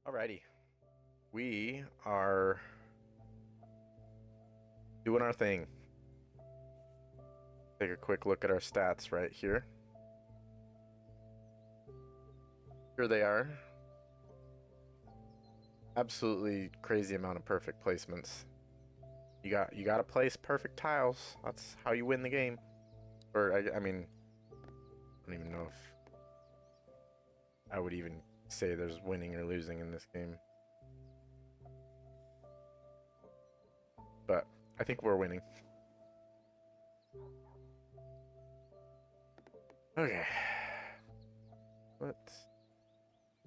Alrighty, we are doing our thing. Take a quick look at our stats right here. Here they are. Absolutely crazy amount of perfect placements. You got to place perfect tiles. That's how you win the game. Or I mean, I don't even know if I would even say there's winning or losing in this game. But I think we're winning. Okay. Let's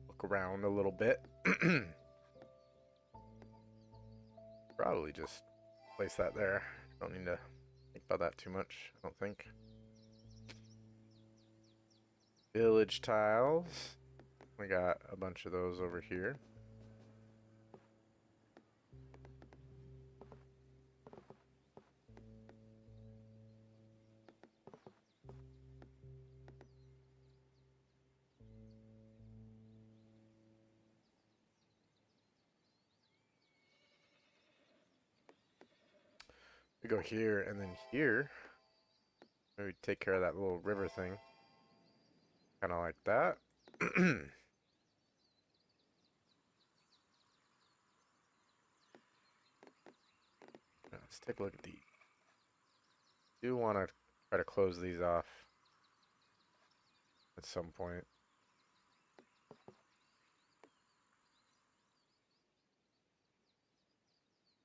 look around a little bit. Probably just place that there. Don't need to think about that too much, I don't think. Village tiles. We got a bunch of those over here. We go here and then here. Maybe take care of that little river thing. Kind of like that. Let's take a look at these. Do want to try to close these off at some point.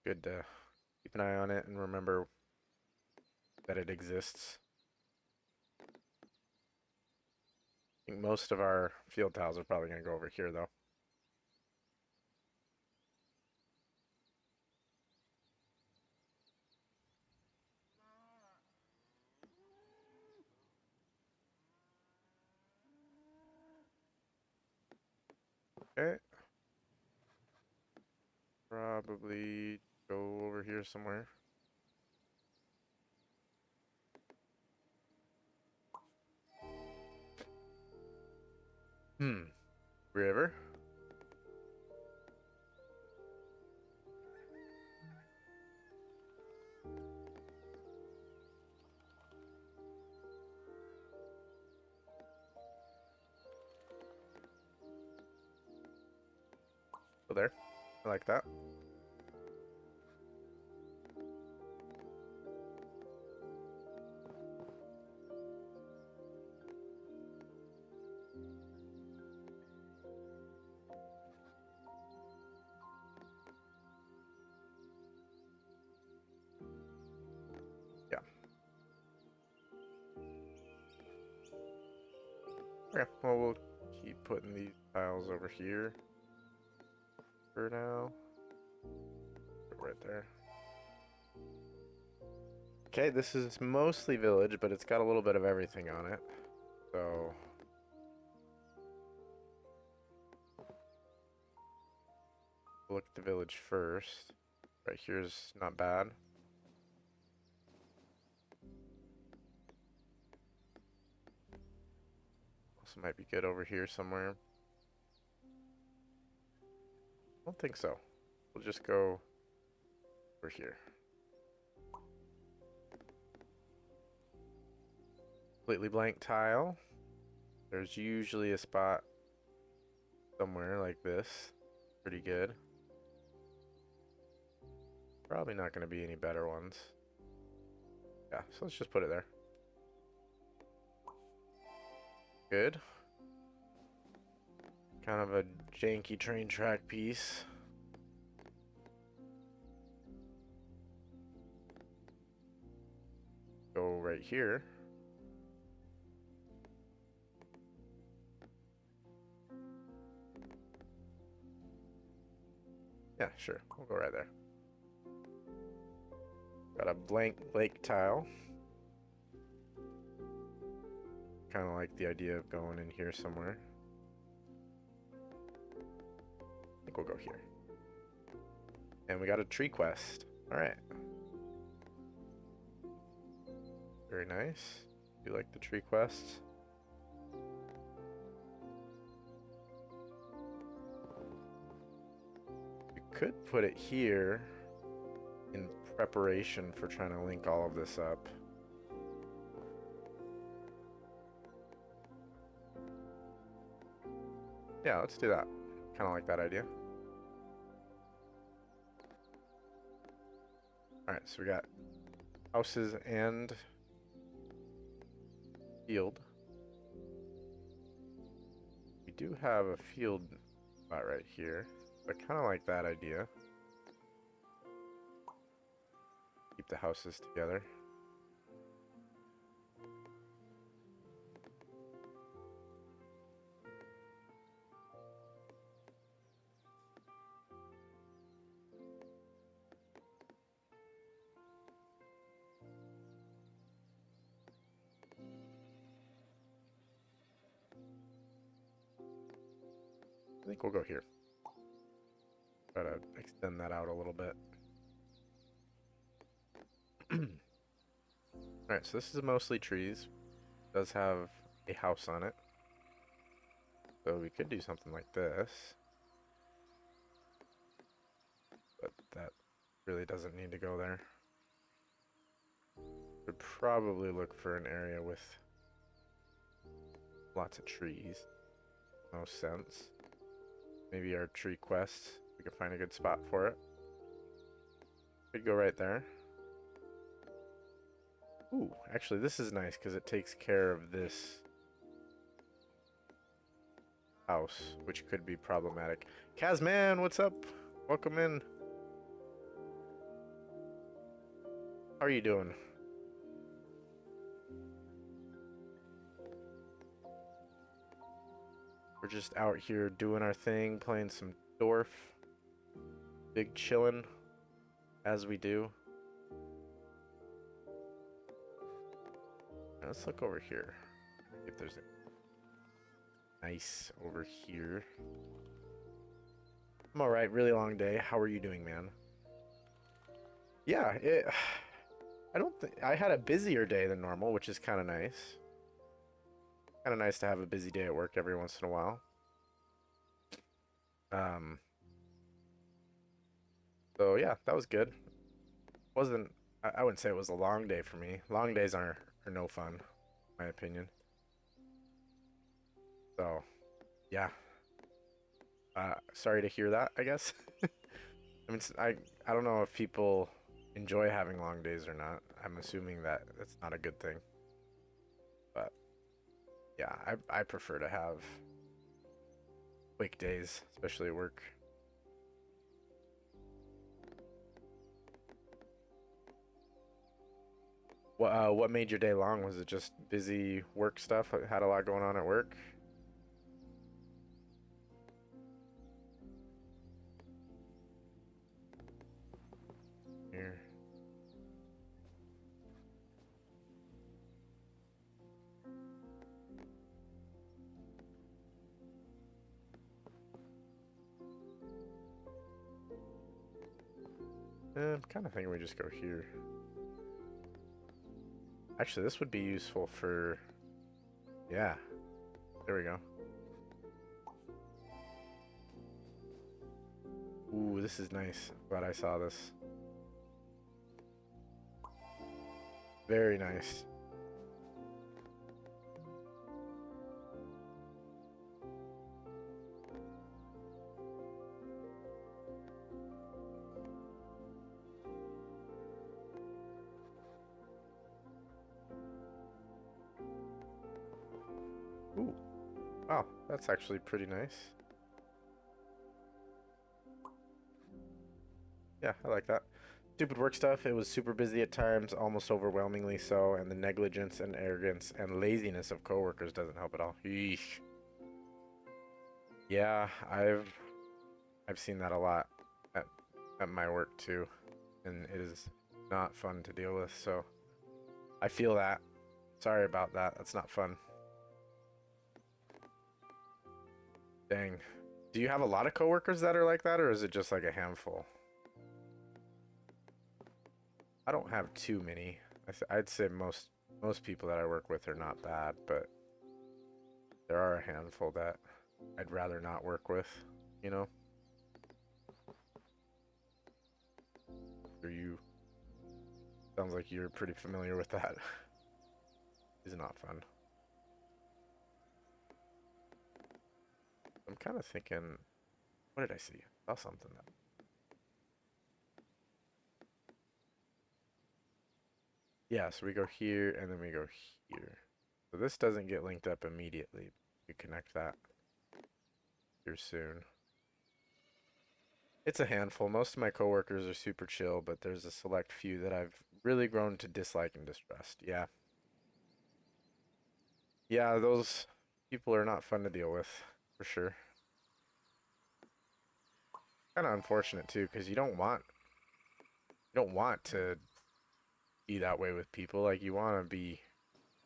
Good to keep an eye on it and remember that it exists. I think most of our field tiles are probably going to go over here, though. Okay. Probably go over here somewhere. River. Go there. I like that. Yeah. Okay, well, we'll keep putting these tiles over here for now. Right there. Okay, this is mostly village, but it's got a little bit of everything on it. So we'll look at the village first. Right here's not bad. Also might be good over here somewhere. I don't think so. We'll just go over here. Completely blank tile. There's usually a spot somewhere like this. Pretty good. Probably not going to be any better ones. Yeah, so let's just put it there. Good. Kind of a janky train track piece. Go right here. Yeah, sure. We'll go right there. Got a blank lake tile. Kind of like the idea of going in here somewhere. I think we'll go here. And we got a tree quest. Alright. Very nice. Do you like the tree quests? could put it here in preparation for trying to link all of this up. Yeah, let's do that. Kind of like that idea. Alright, so we got houses and field. We do have a field spot right here. I kind of like that idea. Keep the houses together. I think we'll go here. Try to extend that out a little bit. Alright, so this is mostly trees. It does have a house on it. So we could do something like this. But that really doesn't need to go there. Would probably look for an area with lots of trees. No sense. Maybe our tree quest, we could find a good spot for it. Could go right there. Ooh, actually this is nice because it takes care of this house, which could be problematic. Kazman, what's up? Welcome in. How are you doing? We're just out here doing our thing, playing some Dorf. Big chillin', as we do. Now let's look over here. See if there's a nice over here. I'm alright, really long day. How are you doing, man? Yeah, I don't think I had a busier day than normal, which is kind of nice. Kind of nice to have a busy day at work every once in a while. So yeah, that was good. Wasn't I wouldn't say it was a long day for me. Long days are no fun, in my opinion. So, yeah. Sorry to hear that, I guess. I mean, I don't know if people enjoy having long days or not. I'm assuming that it's not a good thing. But yeah, I prefer to have quick days, especially at work. What made your day long? Was it just busy work stuff? Had a lot going on at work? Here. I'm kind of thinking we just go here. Actually, this would be useful for... Yeah. There we go. Ooh, this is nice. Glad I saw this. Very nice. Ooh. Wow, that's actually pretty nice. Yeah, I like that. Stupid work stuff. It was super busy at times, almost overwhelmingly so, and the negligence and arrogance and laziness of coworkers doesn't help at all. Yeesh. Yeah, I've seen that a lot at my work too, and it is not fun to deal with. So I feel that. Sorry about that. That's not fun. Dang. Do you have a lot of coworkers that are like that, or is it just like a handful? I don't have too many. I'd say most people that I work with are not bad, but there are a handful that I'd rather not work with, you know? Or you sounds like you're pretty familiar with that. Is not fun. I'm kind of thinking, what did I see? I saw something that. Yeah, so we go here and then we go here. So this doesn't get linked up immediately. We connect that here soon. It's a handful. Most of my coworkers are super chill, but there's a select few that I've really grown to dislike and distrust. Yeah. Yeah, those people are not fun to deal with, for sure. Kind of unfortunate too, because you don't want to be that way with people. Like you want to be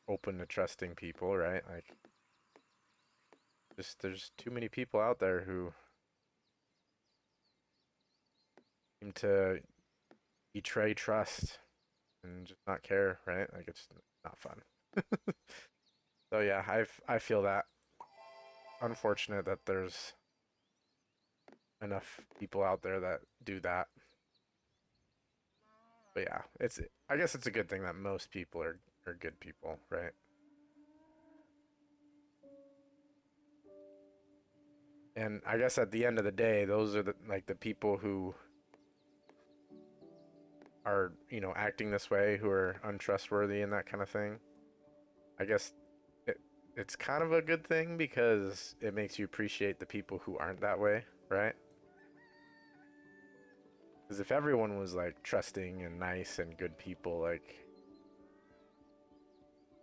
open to trusting people, right? Like just there's too many people out there who seem to betray trust and just not care, right? Like it's not fun. So yeah, I feel that. Unfortunate that there's enough people out there that do that. But yeah, I guess it's a good thing that most people are good people, right? And I guess at the end of the day, those are the people who are, acting this way, who are untrustworthy and that kind of thing. I guess it it's kind of a good thing because it makes you appreciate the people who aren't that way, right? Because if everyone was like trusting and nice and good people, like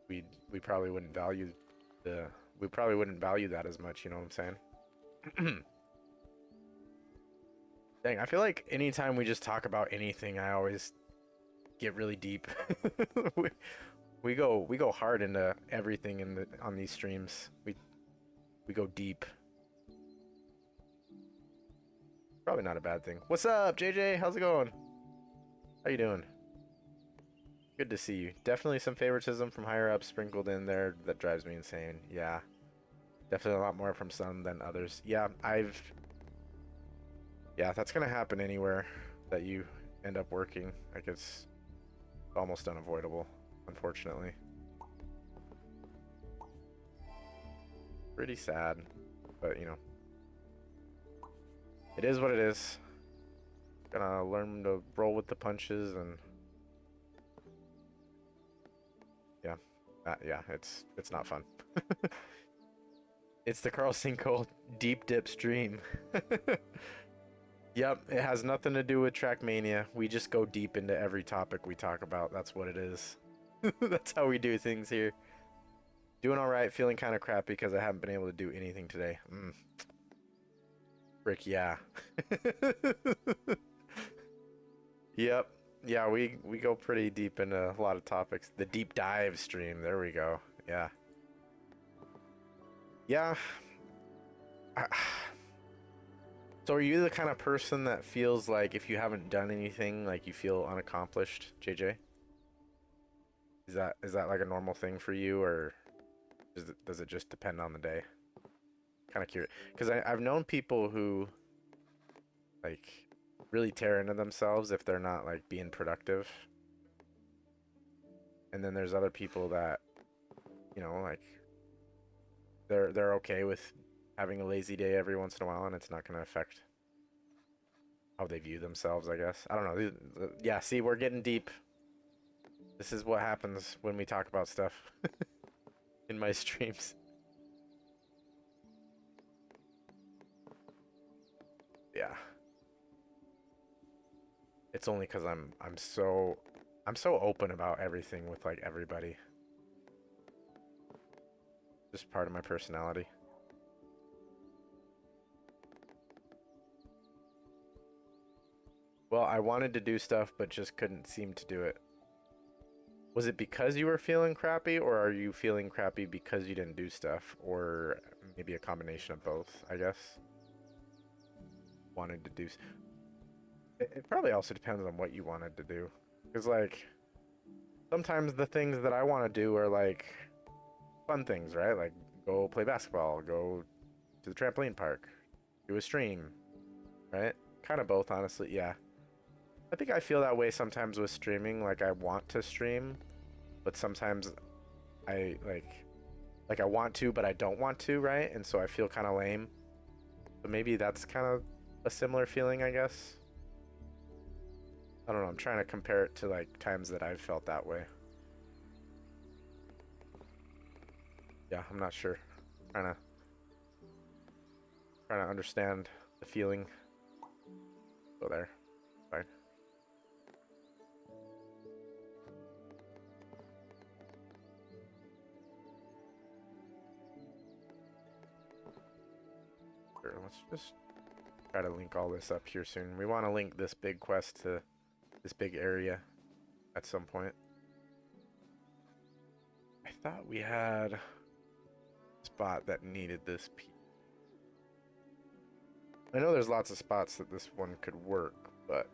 we we probably wouldn't value the we probably wouldn't value that as much, you know what I'm saying? Dang, I feel like anytime we just talk about anything, I always get really deep. we, we go hard into everything on these streams. We go deep. Probably not a bad thing. What's up, JJ? How's it going? How you doing? Good to see you. Definitely some favoritism from higher ups sprinkled in there that drives me insane. Yeah. Definitely a lot more from some than others. Yeah, yeah, that's gonna happen anywhere that you end up working. Like it's almost unavoidable, unfortunately. Pretty sad, but it is what it is. Gonna learn to roll with the punches and yeah, yeah, it's not fun. It's the Carl Cinco deep dip stream. Yep, it has nothing to do with Trackmania. We just go deep into every topic we talk about. That's what it is. That's how we do things here. Doing all right, feeling kind of crappy because I haven't been able to do anything today. Frick, yeah. Yep. Yeah, we go pretty deep into a lot of topics. The deep dive stream. There we go. Yeah. Yeah. I, so are you the kind of person that feels like if you haven't done anything, like you feel unaccomplished, JJ? Is that like a normal thing for you, or does it just depend on the day? Kind of curious, because I've known people who like really tear into themselves if they're not like being productive, and then there's other people that like they're okay with having a lazy day every once in a while, and it's not going to affect how they view themselves, I guess. I don't know. Yeah, see, we're getting deep. This is what happens when we talk about stuff in my streams. Yeah. It's only because I'm so open about everything with like everybody. Just part of my personality. Well, I wanted to do stuff, but just couldn't seem to do it. Was it because you were feeling crappy, or are you feeling crappy because you didn't do stuff? Or maybe a combination of both, I guess. Wanted to do... It probably also depends on what you wanted to do. Because, like, sometimes the things that I want to do are, like, fun things, right? Like, go play basketball, go to the trampoline park, do a stream, right? Kind of both, honestly, yeah. I think I feel that way sometimes with streaming. Like I want to stream, but sometimes I like I want to, but I don't want to, right? And so I feel kind of lame. But maybe that's kind of a similar feeling, I guess. I don't know. I'm trying to compare it to like times that I've felt that way. Yeah, I'm not sure. Trying to trying to understand the feeling. Go there. Fine. Sure, let's just try to link all this up here soon. We want to link this big quest to this big area at some point. I thought we had a spot that needed this piece. I know there's lots of spots that this one could work, but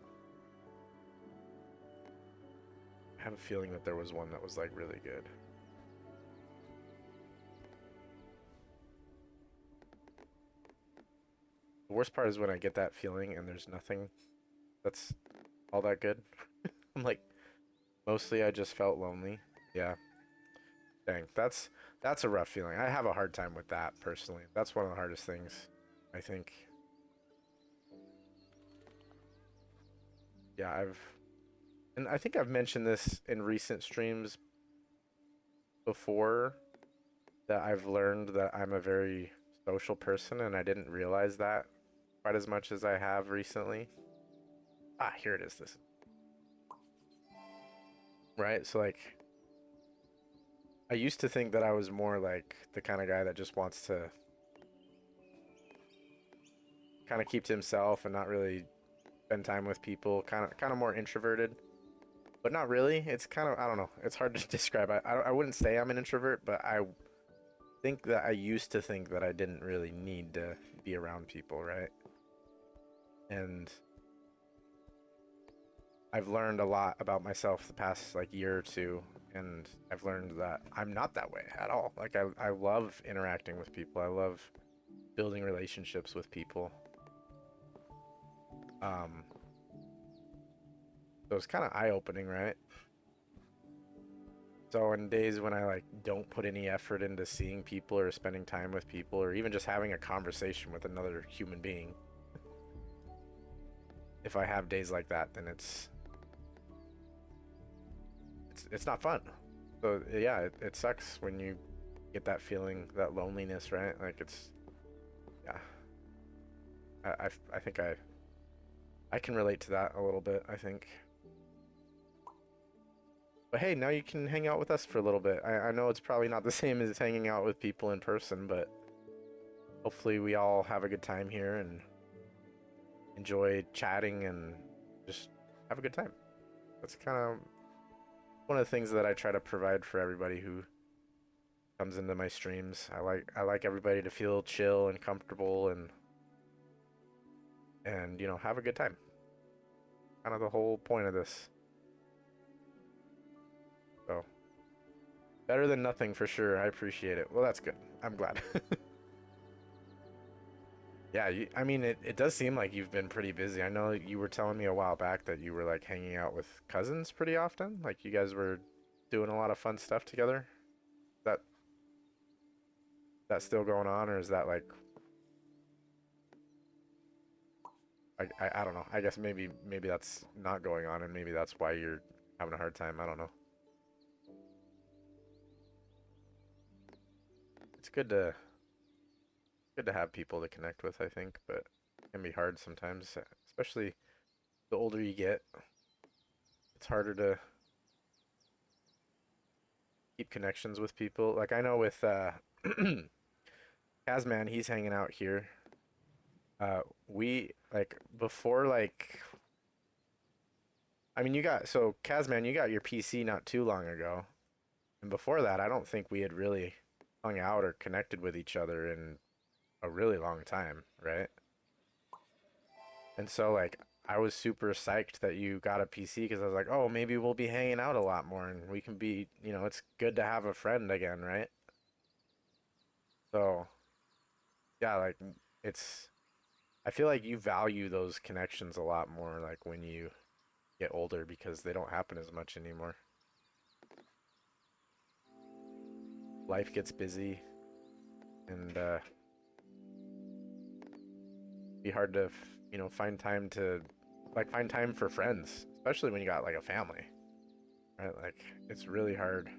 I have a feeling that there was one that was like really good. The worst part is when I get that feeling and there's nothing that's all that good. I'm like, mostly I just felt lonely. Yeah. Dang, that's a rough feeling. I have a hard time with that personally. That's one of the hardest things, I think. Yeah, and I think I've mentioned this in recent streams before that I've learned that I'm a very social person and I didn't realize that quite as much as I have recently. Ah, here it is. This right. So like I used to think that I was more like the kind of guy that just wants to kind of keep to himself and not really spend time with people, kind of more introverted, but not really. It's kind of, I don't know, it's hard to describe. I wouldn't say I'm an introvert, but I think that I used to think that I didn't really need to be around people, right? And I've learned a lot about myself the past like year or two, and I've learned that I'm not that way at all. Like I love interacting with people. I love building relationships with people. Um, so it's kind of eye-opening, right? So on days when I like don't put any effort into seeing people or spending time with people or even just having a conversation with another human being, if I have days like that, then it's not fun. So yeah, it sucks when you get that feeling, that loneliness, right? Like it's yeah. I think I can relate to that a little bit, I think. But hey, now you can hang out with us for a little bit. I know it's probably not the same as hanging out with people in person, but hopefully we all have a good time here and enjoy chatting and just have a good time. That's kind of one of the things that I try to provide for everybody who comes into my streams. I like everybody to feel chill and comfortable and you know, have a good time. Kind of the whole point of this. So, better than nothing for sure. I appreciate it. Well, that's good. I'm glad. Yeah, I mean, it does seem like you've been pretty busy. I know you were telling me a while back that you were like hanging out with cousins pretty often. Like you guys were doing a lot of fun stuff together. That that still going on, or is that like I don't know. I guess maybe that's not going on, and maybe that's why you're having a hard time. I don't know. It's good to have people to connect with, I think, but it can be hard sometimes, especially the older you get. It's harder to keep connections with people. Like I know with Kazman, he's hanging out here. We like before like I mean you got so Kazman, you got your PC not too long ago. And before that, I don't think we had really hung out or connected with each other in a really long time, right? And so like I was super psyched that you got a PC because I was like, "Oh, maybe we'll be hanging out a lot more and we can be, you know, it's good to have a friend again, right?" So, yeah, like it's I feel like you value those connections a lot more like when you get older because they don't happen as much anymore. Life gets busy, and be hard to find time to find time for friends, especially when you got like a family, right? Like it's really hard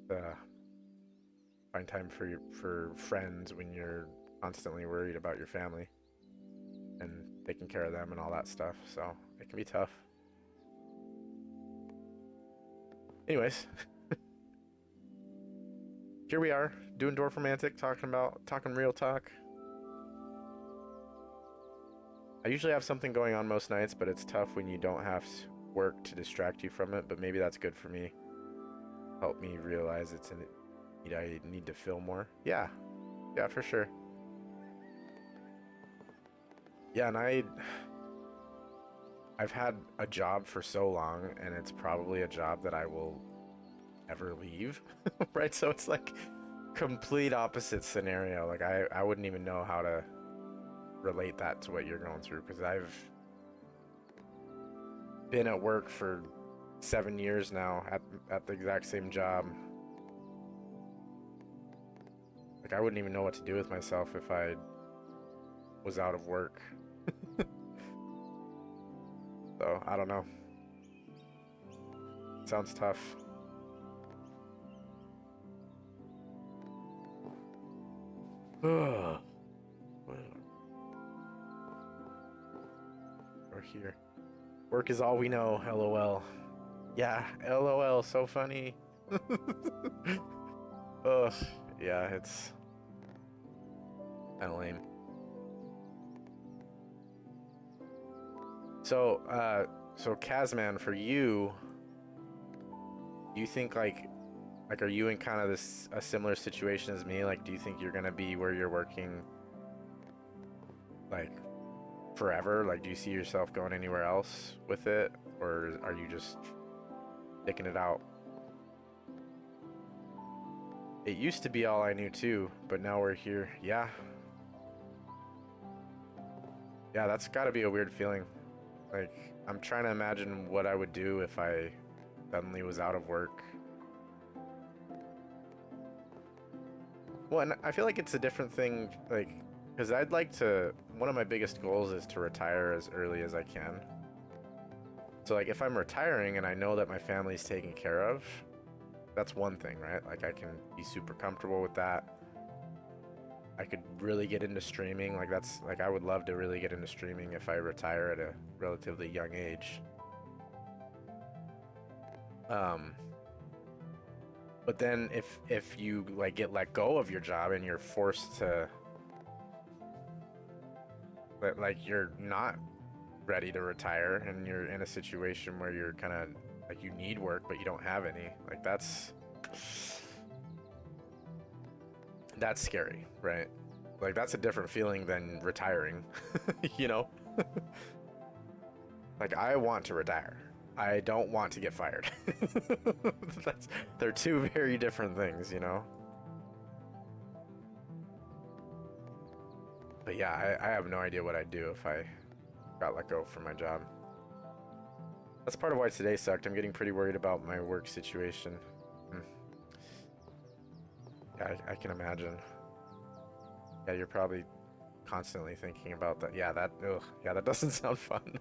to find time for friends when you're constantly worried about your family and taking care of them and all that stuff. So it can be tough. Anyways, here we are doing Dorfromantik, talking real talk. I usually have something going on most nights, but it's tough when you don't have work to distract you from it. But maybe that's good for me. Help me realize it's an I need to fill more. Yeah, yeah, for sure. Yeah, and I've had a job for so long, and it's probably a job that I will ever leave, right? So it's like complete opposite scenario. Like I wouldn't even know how to relate that to what you're going through because I've been at work for 7 years now at the exact same job. Like I wouldn't even know what to do with myself if I was out of work. So I don't know. Sounds tough. We're here. Work is all we know, LOL. Yeah, LOL, so funny. Ugh, yeah, it's kind of lame. So Kazman, for you, do you think like are you in kind of a similar situation as me? Like, do you think you're gonna be where you're working like forever? Like, do you see yourself going anywhere else with it, or are you just sticking it out? It used to be all I knew too, but now we're here. Yeah. Yeah, that's got to be a weird feeling. Like, I'm trying to imagine what I would do if I suddenly was out of work. Well, and I feel like it's a different thing, like, because one of my biggest goals is to retire as early as I can. So, like, if I'm retiring and I know that my family's taken care of, that's one thing, right? Like, I can be super comfortable with that. I could really get into streaming. Like, I would love to really get into streaming if I retire at a relatively young age. But then if you like get let go of your job and you're forced to like you're not ready to retire and you're in a situation where you're kind of like you need work but you don't have any, like that's scary, right? Like that's a different feeling than retiring. you know like I want to retire, I don't want to get fired. They're two very different things, but yeah, I have no idea what I'd do if I got let go from my job. That's part of why today sucked. I'm getting pretty worried about my work situation. Yeah, I can imagine. Yeah, you're probably constantly thinking about that. Yeah, that doesn't sound fun.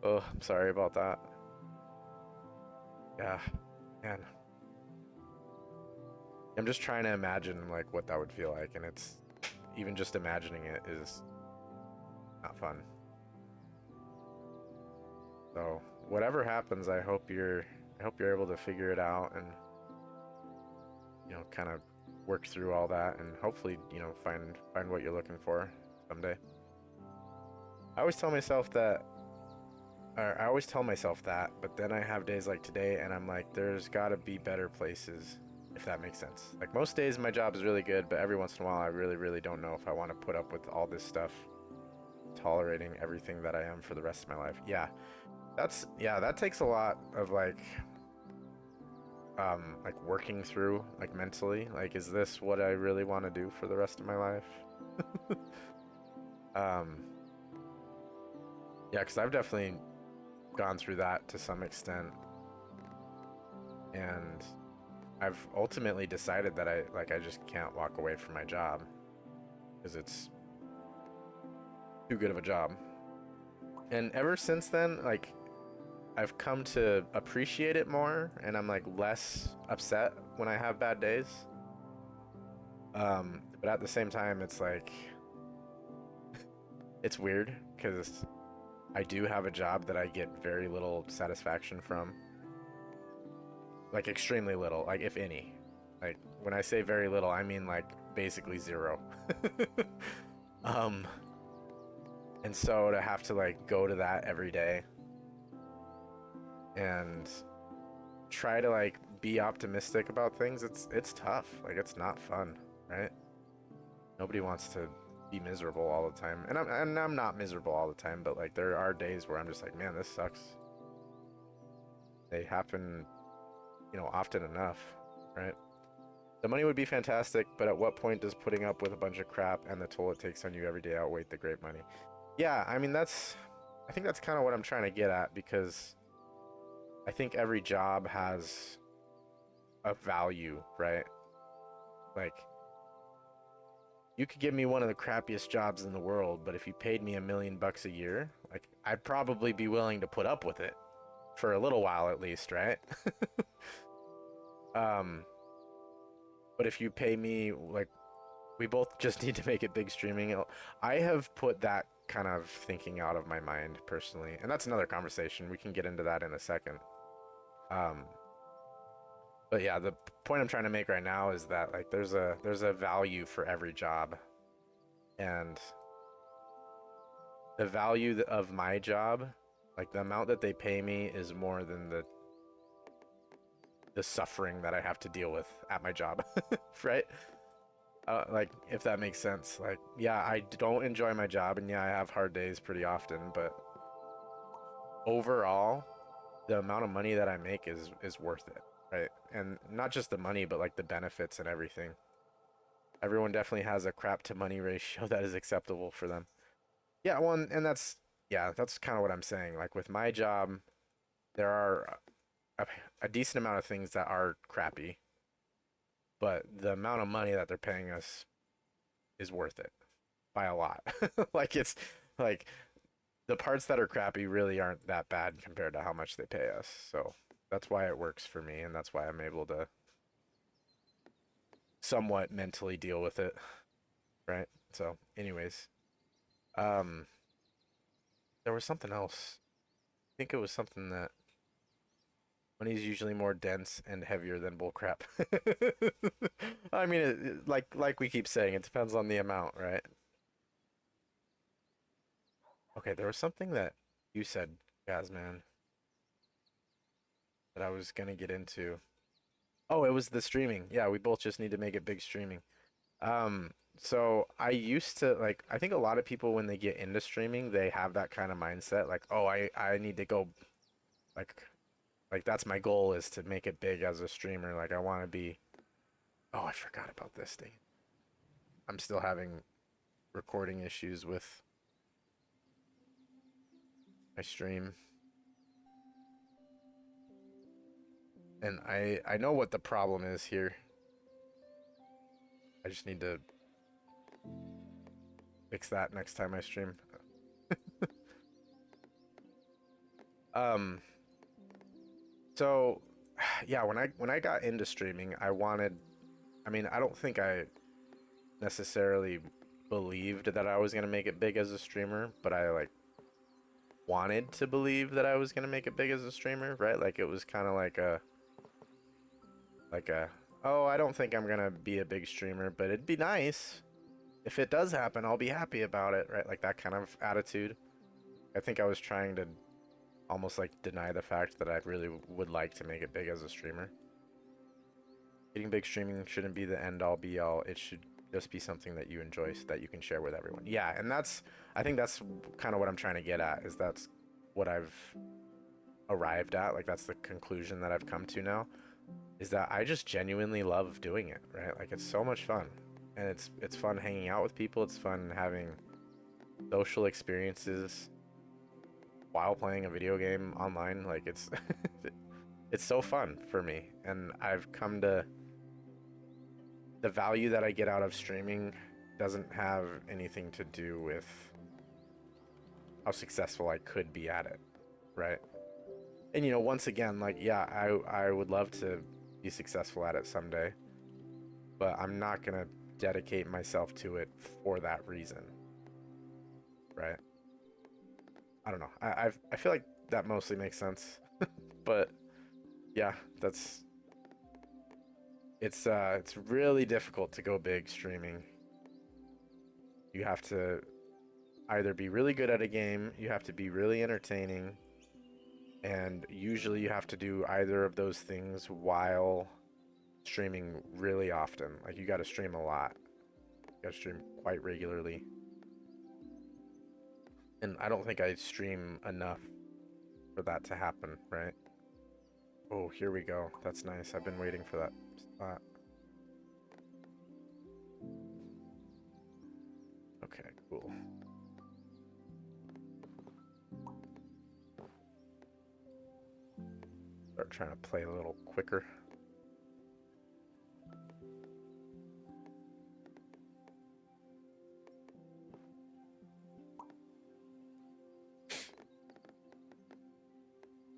Oh, I'm sorry about that. Yeah, man. I'm just trying to imagine like what that would feel like, and it's even just imagining it is not fun. So whatever happens, I hope you're able to figure it out and kind of work through all that and hopefully find what you're looking for someday. I always tell myself that, but then I have days like today and I'm like, there's got to be better places, if that makes sense. Like most days my job is really good, but every once in a while I really, really don't know if I want to put up with all this stuff, tolerating everything that I am for the rest of my life. Yeah, that takes a lot of like working through, like mentally, like, is this what I really want to do for the rest of my life? Yeah, because I've definitely gone through that to some extent, and I've ultimately decided that I just can't walk away from my job because it's too good of a job. And ever since then, like, I've come to appreciate it more, and I'm like less upset when I have bad days. But at the same time, it's like it's weird because I do have a job that I get very little satisfaction from, like extremely little, like if any. Like when I say very little, I mean like basically zero. um, and so to have to like go to that every day and try to like be optimistic about things, it's tough. Like it's not fun, right? Nobody wants to be miserable all the time. And I'm not miserable all the time, but like there are days where I'm just like, man, this sucks. They happen, often enough, right? The money would be fantastic, but at what point does putting up with a bunch of crap and the toll it takes on you every day outweigh the great money? Yeah, I mean I think that's kind of what I'm trying to get at, because I think every job has a value, right? Like, you could give me one of the crappiest jobs in the world, but if you paid me $1 million a year, like, I'd probably be willing to put up with it for a little while at least, right? um, but if you pay me, like, we both just need to make it big streaming. I have put that kind of thinking out of my mind personally, and that's another conversation. We can get into that in a second. Um, but yeah, the point I'm trying to make right now is that like there's a value for every job, and the value of my job, like the amount that they pay me, is more than the suffering that I have to deal with at my job, right? Like if that makes sense. Like, yeah, I don't enjoy my job, and yeah, I have hard days pretty often, but overall, the amount of money that I make is worth it, right? And not just the money, but like the benefits and everything. Everyone definitely has a crap to money ratio that is acceptable for them. Yeah, well, and that's kind of what I'm saying. Like with my job, there are a decent amount of things that are crappy, but the amount of money that they're paying us is worth it by a lot. Like it's like the parts that are crappy really aren't that bad compared to how much they pay us. So that's why it works for me, and that's why I'm able to somewhat mentally deal with it, right? So, anyways, um, there was something else. I think it was something that money's usually more dense and heavier than bullcrap. I mean, like we keep saying, it depends on the amount, right? Okay, there was something that you said, Gazman, that I was gonna get into. Oh, it was the streaming. Yeah, we both just need to make it big streaming. Um, so I used to like I think a lot of people when they get into streaming, they have that kind of mindset like, "Oh, I need to go like that's my goal is to make it big as a streamer. Like I want to be Oh, I forgot about this thing. I'm still having recording issues with my stream. And I know what the problem is here. I just need to fix that next time I stream. Um, so yeah, when I got into streaming, I mean, I don't think I necessarily believed that I was gonna make it big as a streamer, but I like wanted to believe that I was gonna make it big as a streamer, right? Like it was kind of like a oh, I don't think I'm gonna be a big streamer, but it'd be nice if it does happen. I'll be happy about it, right? Like that kind of attitude. I think I was trying to almost like deny the fact that I really would like to make it big as a streamer. Getting big streaming shouldn't be the end all be all. It should just be something that you enjoy so that you can share with everyone. Yeah, and I think that's kind of what I'm trying to get at, is that's what I've arrived at. Like that's the conclusion that I've come to now, is that I just genuinely love doing it, right? Like it's so much fun. And it's fun hanging out with people. It's fun having social experiences. while playing a video game online. Like it's it's so fun for me, and I've come to the value that I get out of streaming doesn't have anything to do with how successful I could be at it, right? And you know, once again, like yeah, I would love to be successful at it someday, but I'm not gonna dedicate myself to it for that reason, right? I don't know. I feel like that mostly makes sense, but yeah, it's really difficult to go big streaming. You have to either be really good at a game, you have to be really entertaining, and usually you have to do either of those things while streaming really often. Like you got to stream a lot. You got to stream quite regularly. And I don't think I stream enough for that to happen, right? Oh, here we go. That's nice. I've been waiting for that spot. Okay, cool. Start trying to play a little quicker.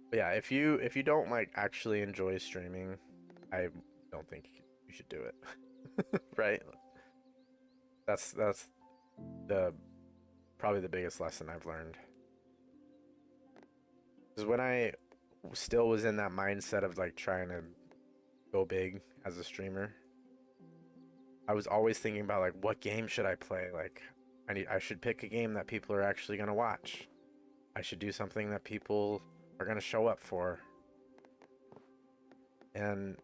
But yeah, if you don't like actually enjoy streaming, I don't think you should do it. Right? That's the probably the biggest lesson I've learned. Because when I still was in that mindset of like trying to go big as a streamer, I was always thinking about like what game should I play? Like I should pick a game that people are actually going to watch. I should do something that people are going to show up for. And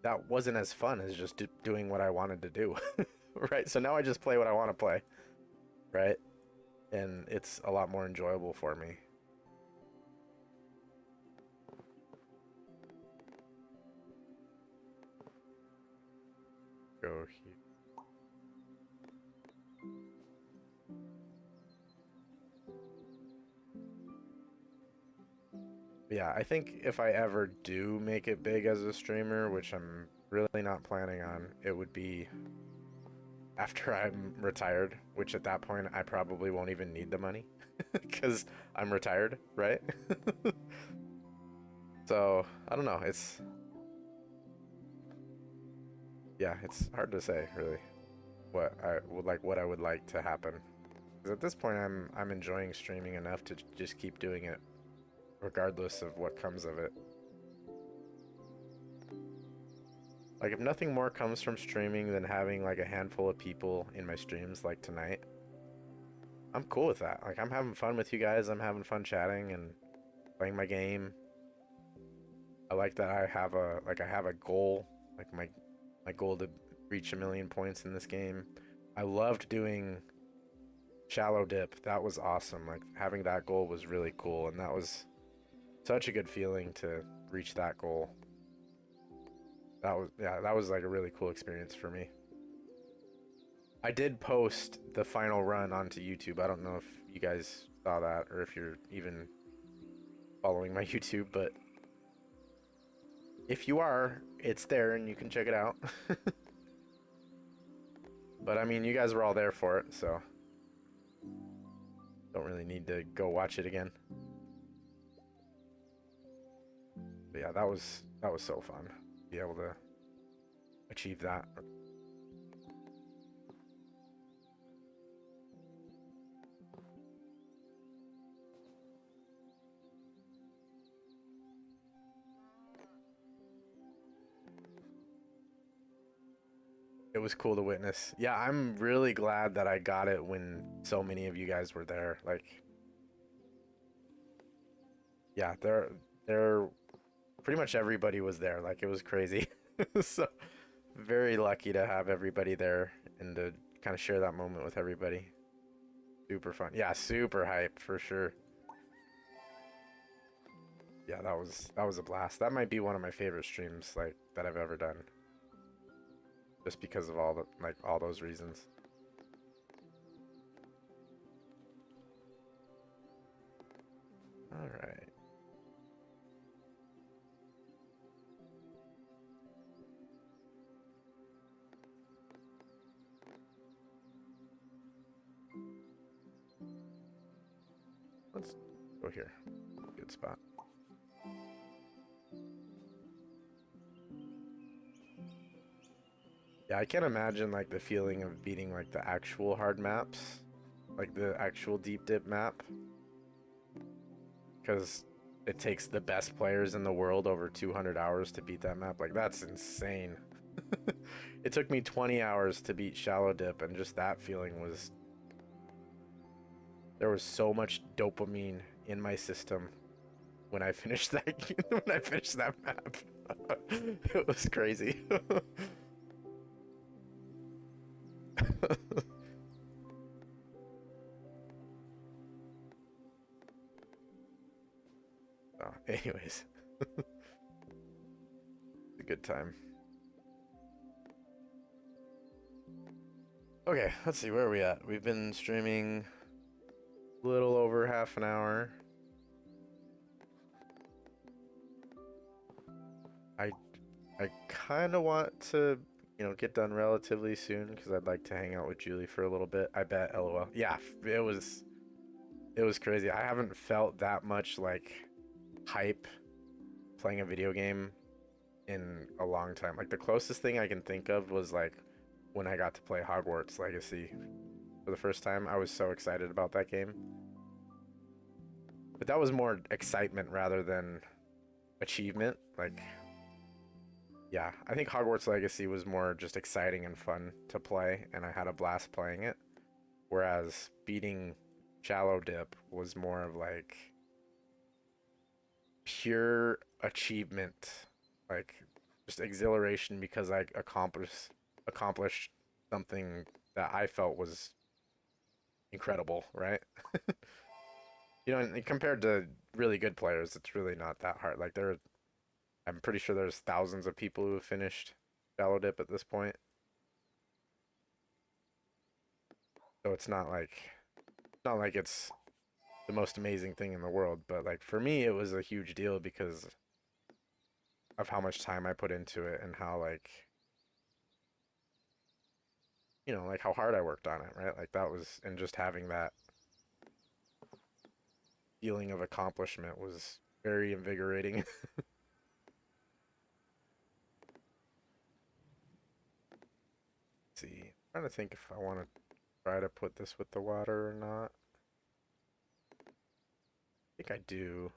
that wasn't as fun as just doing what I wanted to do. Right? So now I just play what I want to play. Right? And it's a lot more enjoyable for me. Go here. Yeah, I think if I ever do make it big as a streamer, which I'm really not planning on, it would be after I'm retired, which at that point I probably won't even need the money because I'm retired, right? So, I don't know, yeah, it's hard to say really what I would like to happen. Because at this point I'm enjoying streaming enough to just keep doing it regardless of what comes of it. Like if nothing more comes from streaming than having like a handful of people in my streams like tonight, I'm cool with that. Like I'm having fun with you guys, I'm having fun chatting and playing my game. I like that I have a goal, like my goal to reach 1,000,000 points in this game. I loved doing shallow dip. That was awesome. Like having that goal was really cool, and that was such a good feeling to reach that goal. That was like a really cool experience for me. I did post the final run onto YouTube. I don't know if you guys saw that or if you're even following my YouTube, but if you are, it's there and you can check it out. But I mean, you guys were all there for it, so don't really need to go watch it again. But yeah, that was so fun to be able to achieve that. It was cool to witness. Yeah, I'm really glad that I got it when so many of you guys were there. Like, yeah, there pretty much everybody was there. Like, it was crazy. So very lucky to have everybody there and to kind of share that moment with everybody. Super fun. Yeah, super hype for sure. Yeah, that was a blast. That might be one of my favorite streams like that I've ever done. Just because of all the like all those reasons. All right. Let's go here. Good spot. Yeah, I can't imagine like the feeling of beating like the actual hard maps, like the actual deep dip map, because it takes the best players in the world over 200 hours to beat that map. Like that's insane. It took me 20 hours to beat shallow dip, and just that feeling was, there was so much dopamine in my system when I finished that when I finished that map. It was crazy. Oh, anyways, it's a good time. Okay, let's see, where are we at? We've been streaming a little over half an hour. I kind of want to, get done relatively soon because I'd like to hang out with Julie for a little bit. I bet, LOL. Yeah, it was crazy. I haven't felt that much like hype playing a video game in a long time. Like the closest thing I can think of was like when I got to play Hogwarts Legacy for the first time. I was so excited about that game. But that was more excitement rather than achievement. Like, yeah, I think Hogwarts Legacy was more just exciting and fun to play, and I had a blast playing it. Whereas beating Shallow Dip was more of like pure achievement, like just exhilaration because I accomplished something that I felt was incredible, right? And compared to really good players, it's really not that hard. Like I'm pretty sure there's thousands of people who have finished Shallow Dip at this point. So it's not like it's the most amazing thing in the world, but like for me it was a huge deal because of how much time I put into it and how like like how hard I worked on it, right? Like that was, and just having that feeling of accomplishment was very invigorating. See, I'm trying to think if I want to try to put this with the water or not. I think I do.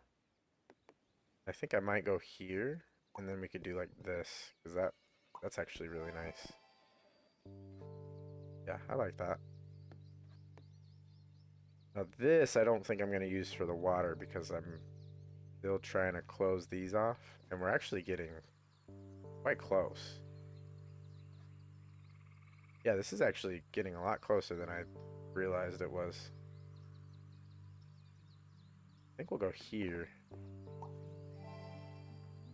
I think I might go here, and then we could do like this, because that's actually really nice. Yeah, I like that. Now this I don't think I'm going to use for the water because I'm still trying to close these off, and we're actually getting quite close. Yeah, this is actually getting a lot closer than I realized it was. I think we'll go here.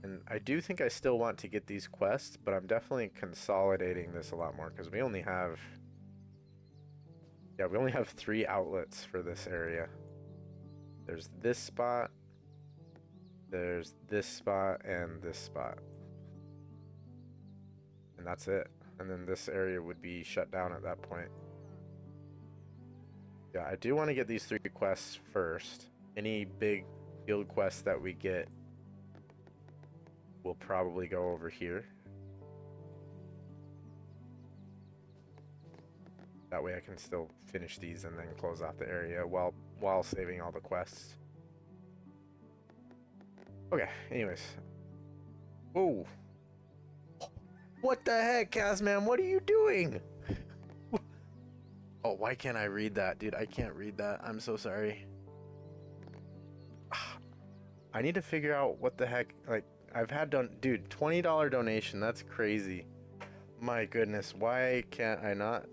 And I do think I still want to get these quests, but I'm definitely consolidating this a lot more because we only have 3 outlets for this area. There's this spot, there's this spot, and this spot. And that's it. And then this area would be shut down at that point. Yeah, I do want to get these 3 quests first. Any big guild quests that we get will probably go over here. That way I can still finish these and then close off the area while saving all the quests. Okay, anyways. Whoa. What the heck, Kazman? What are you doing? Oh, why can't I read that? Dude, I can't read that. I'm so sorry. I need to figure out what the heck, like, I've had dude, $20 donation. That's crazy. My goodness, why can't I not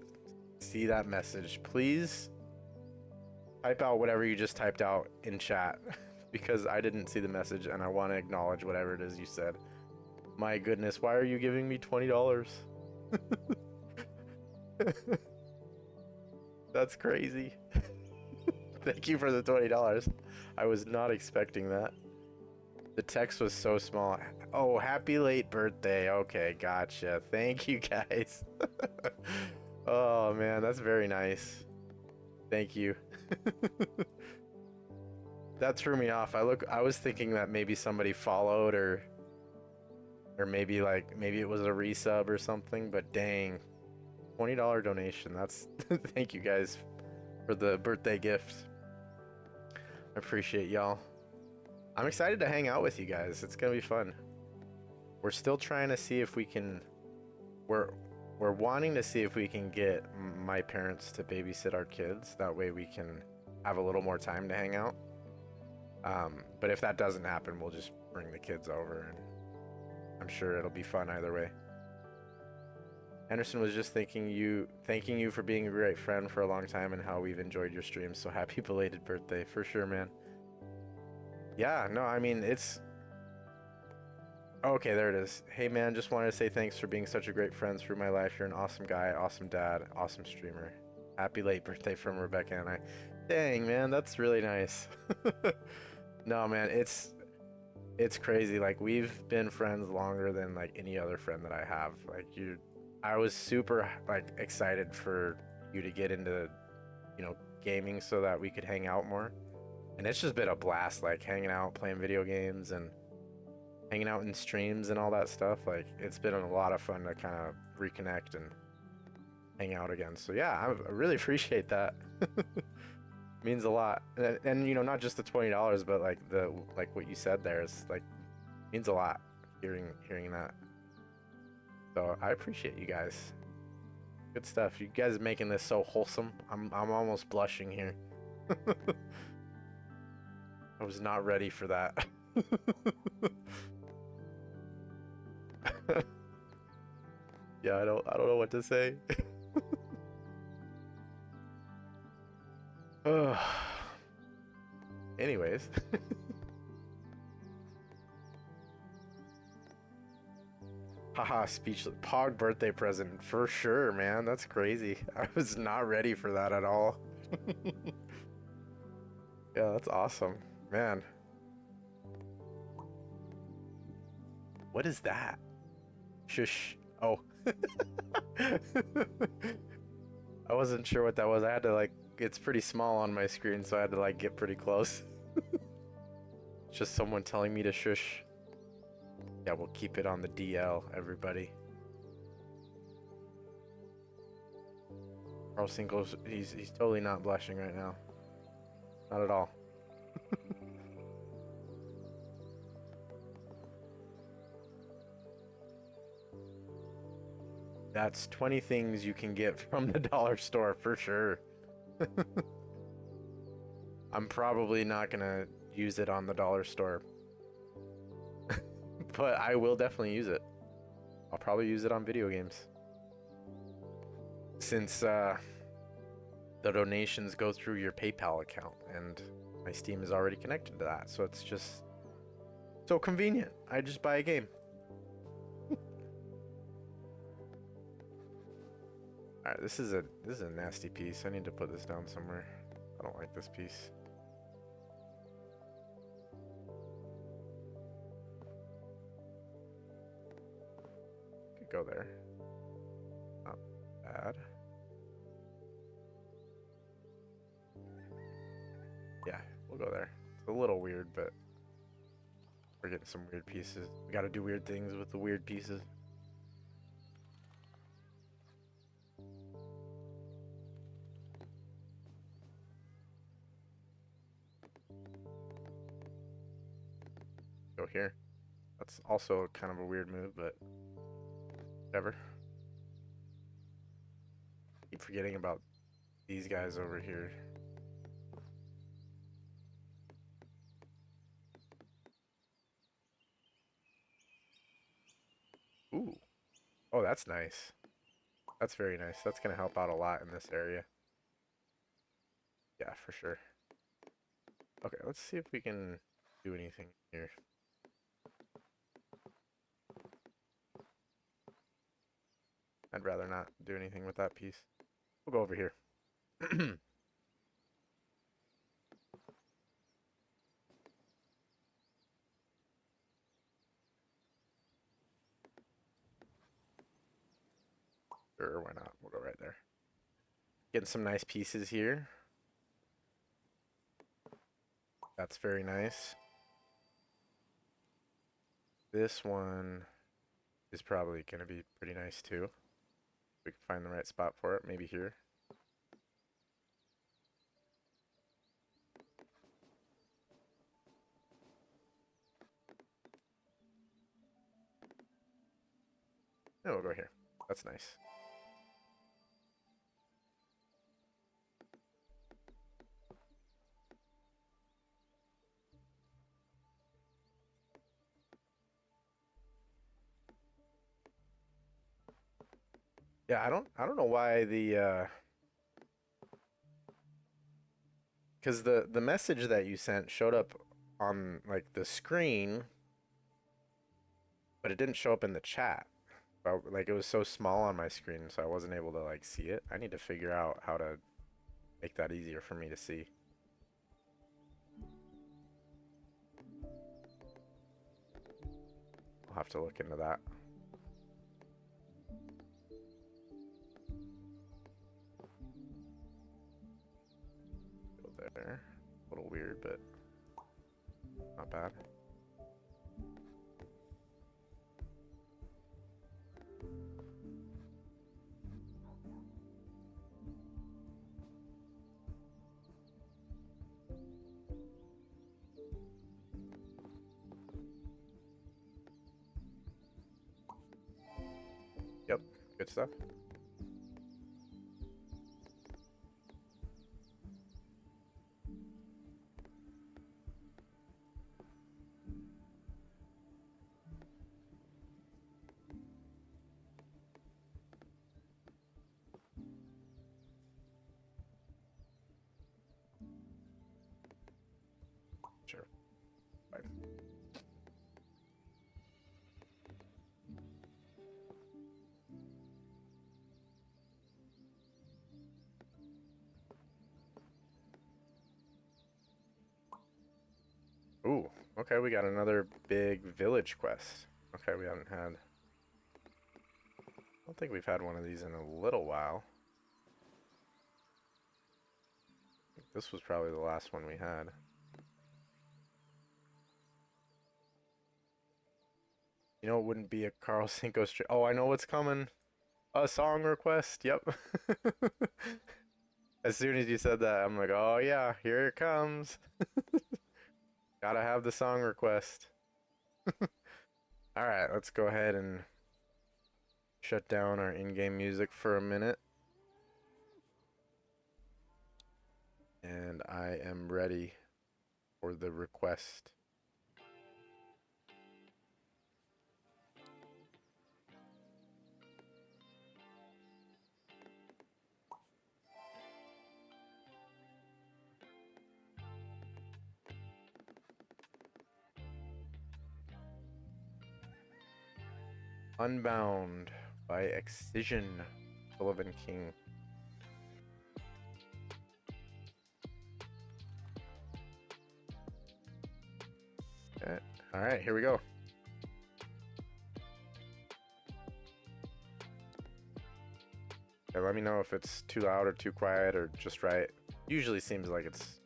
see that message? Please type out whatever you just typed out in chat because I didn't see the message and I want to acknowledge whatever it is you said. My goodness, why are you giving me $20? That's crazy. Thank you for the $20. I was not expecting that. The text was so small. Oh, happy late birthday. Okay, gotcha. Thank you guys. Oh man, that's very nice. Thank you. That threw me off. I was thinking that maybe somebody followed or maybe maybe it was a resub or something, but dang. $20 donation. That's thank you guys for the birthday gift. I appreciate y'all. I'm excited to hang out with you guys. It's gonna be fun. We're still trying to see if we can. We're wanting to see if we can get my parents to babysit our kids. That way we can have a little more time to hang out. But if that doesn't happen, we'll just bring the kids over, and I'm sure it'll be fun either way. Anderson was just thanking you for being a great friend for a long time and how we've enjoyed your streams. So happy belated birthday for sure, man. Yeah, no, I mean it's okay. There it is. Hey man, just wanted to say thanks for being such a great friend through my life. You're an awesome guy, awesome dad, awesome streamer. Happy late birthday from Rebecca and I. Dang man, that's really nice. No man, it's crazy. Like we've been friends longer than like any other friend that I have. I was super like excited for you to get into, gaming so that we could hang out more. And it's just been a blast, like hanging out, playing video games and hanging out in streams and all that stuff. Like it's been a lot of fun to kind of reconnect and hang out again. So yeah, I really appreciate that. Means a lot. And not just the $20, but like what you said there is like means a lot hearing that. So I appreciate you guys. Good stuff. You guys are making this so wholesome. I'm almost blushing here. I was not ready for that. Yeah, I don't know what to say. Anyways. Haha, speechless. Pog birthday present for sure, man. That's crazy. I was not ready for that at all. Yeah, that's awesome, man. What is that? Shush. Oh. I wasn't sure what that was. I had to it's pretty small on my screen, so I had to get pretty close. Just someone telling me to shush. Yeah, we'll keep it on the DL, everybody. Carlson goes, he's totally not blushing right now. Not at all. That's 20 things you can get from the dollar store for sure. I'm probably not gonna use it on the dollar store. But I will definitely use it. I'll probably use it on video games. Since the donations go through your PayPal account and my Steam is already connected to that, so it's just so convenient. I just buy a game. Alright, this is a nasty piece. I need to put this down somewhere. I don't like this piece. Could go there. Not bad. Yeah, we'll go there. It's a little weird, but we're getting some weird pieces. We gotta do weird things with the weird pieces. Go here. That's also kind of a weird move, but whatever. Keep forgetting about these guys over here. Ooh. Oh, that's nice. That's very nice. That's gonna help out a lot in this area. Yeah, for sure. Okay, let's see if we can do anything here. I'd rather not do anything with that piece. We'll go over here. Getting some nice pieces here. That's very nice. This one is probably going to be pretty nice too. We can find the right spot for it, maybe here. No, we'll go here. That's nice. Yeah, I don't know why the because the message that you sent showed up on like the screen, but it didn't show up in the chat. But like it was so small on my screen, so I wasn't able to like see it. I need to figure out how to make that easier for me to see. I'll have to look into that. Go there. A little weird, but not bad. Yep, good stuff. Sure. Fine. Ooh, okay, we got another big village quest. Okay, we haven't had... I don't think we've had one of these in a little while. This was probably the last one we had. You know, it wouldn't be a Carl Cinco stream. Oh, I know what's coming. A song request. Yep. As soon as you said that, I'm like, oh yeah, here it comes. Gotta have the song request. Alright, let's go ahead and shut down our in-game music for a minute. And I am ready for the request. Unbound by Excision, Sullivan King. Okay. All right, here we go. Okay, let me know if it's too loud or too quiet or just right. Usually seems like it's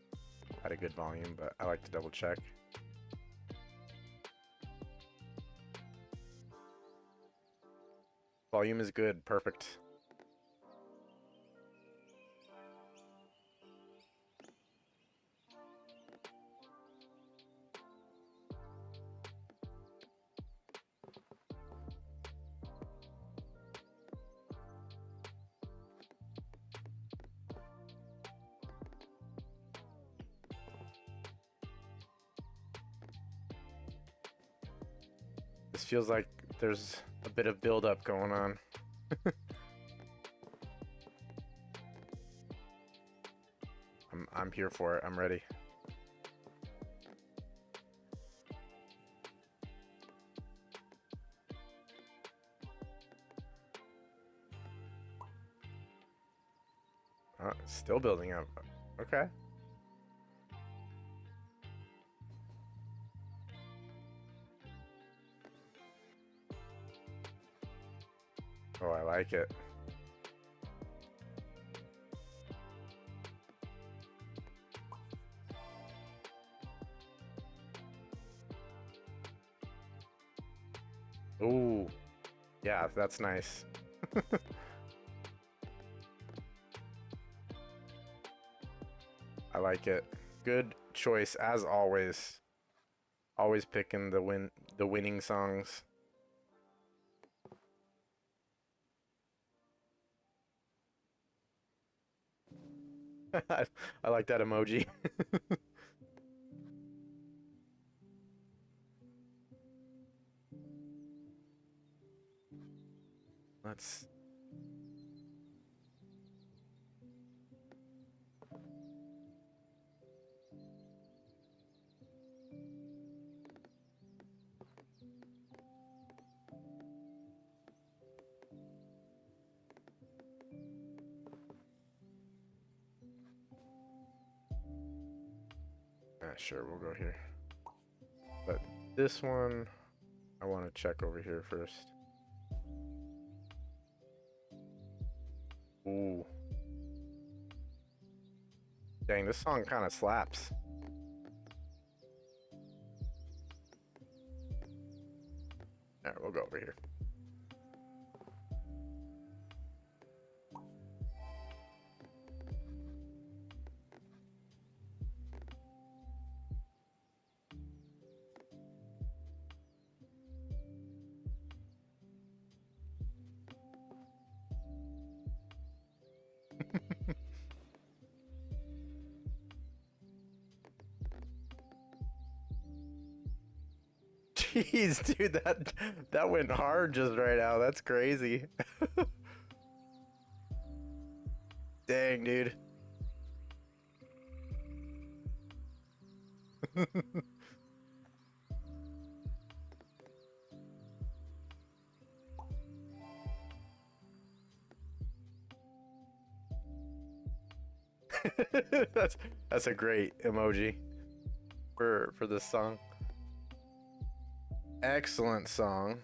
at a good volume, but I like to double check. Volume is good, perfect. This feels like there's a bit of build-up going on. I'm here for it. I'm ready. Still building up. Okay. Oh, I like it. Ooh, yeah, that's nice. I like it. Good choice as always. Always picking the winning songs. I like that emoji. Let's sure, we'll go here. But this one I want to check over here first. Ooh. Dang, this song kind of slaps. Alright, we'll go over here. Jeez, dude, that went hard just right now. That's crazy. Dang, dude. that's a great emoji for this song. Excellent song.